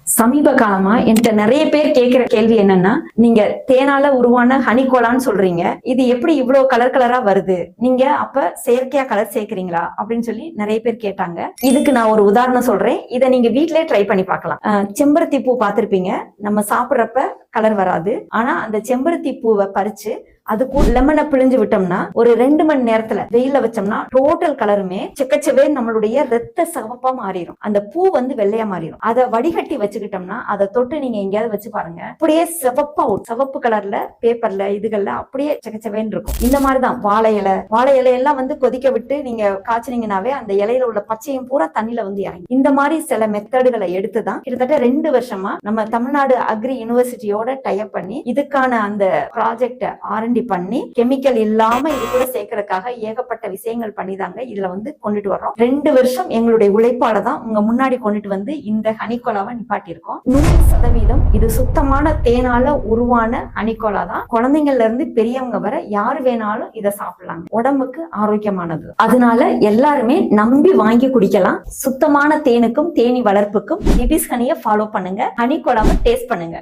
சமீப காலமா என்கிட்ட நிறைய பேர் கேட்கிற கேள்வி என்னன்னா, நீங்க தேனால உருவான ஹனிகோலான்னு சொல்றீங்க, இது எப்படி இவ்வளவு கலர் கலரா வருது, நீங்க அப்ப செயற்கையா கலர் சேர்க்கிறீங்களா அப்படின்னு சொல்லி நிறைய பேர் கேட்டாங்க. இதுக்கு நான் ஒரு உதாரணம் சொல்றேன். இதை நீங்க வீட்லயே ட்ரை பண்ணி பார்க்கலாம். செம்பருத்தி பூ பார்த்திருப்பீங்க. நம்ம சாப்பிட்றப்ப கலர் வராது. ஆனா அந்த செம்பருத்தி பூவை பறிச்சு அது கூட லெமனை பிழிஞ்சு விட்டோம்னா ஒரு 2 மணி நேரத்துல வெயில வச்சோம்னா டோட்டல் கலருமே செக்கச்சவே நம்மளுடைய ரத்த சிவப்பா மாறிடும். அந்த பூ வந்து வெள்ளையா மாறிடும். அதை வடிகட்டி வச்சுக்கிட்டோம்னா அதை தொட்டு நீங்க எங்கேயாவது வச்சு பாருங்க, அப்படியே சிவப்பா சிவப்பு கலர்ல பேப்பர்ல இதுகள்ல அப்படியே செக்கச்சவேன்னு இருக்கும். இந்த மாதிரிதான் வாழை இலையெல்லாம் வந்து கொதிக்க விட்டு நீங்க காய்ச்சினீங்கன்னாவே அந்த இலையில உள்ள பச்சையும் பூரா தண்ணியில வந்து இறங்கி. இந்த மாதிரி சில மெத்தடுகளை எடுத்துதான் கிட்டத்தட்ட 2 வருஷமா நம்ம தமிழ்நாடு அக்ரி யூனிவர்சிட்டியோட டைப் பண்ணி இதுக்கான அந்த ப்ராஜெக்ட் ஆரண்டி பண்ணி கெமிக்கல் இல்லாம இது கூட சேர்க்கறதுக்காக ஏகப்பட்ட விஷயங்கள் பண்ணிதாங்க இதுல வந்து கொண்டுட்டு வர்றோம். 2 வருஷம் எங்களுடைய உழைப்பால தான் உங்க முன்னாடி கொண்டுட்டு வந்து இந்த ஹனிகோலாவை நிப்பாட்டி இருக்கோம். 100% இது சுத்தமான தேனால உருவான ஹனிகோலா தான். குழந்தைங்கள்ல இருந்து பெரியவங்க வர யாரு வேணாலும் இதை சாப்பிடலாம். உடம்புக்கு ஆரோக்கியமானது. அதனால எல்லாருமே நம்பி வாங்கி குடிக்கலாம். சுத்தமான தேனுக்கும் தேனி வளர்ப்புக்கும் டிபிஸ் ஹனியை ஃபாலோ பண்ணுங்க. ஹனிகோலாவை டேஸ்ட் பண்ணுங்க.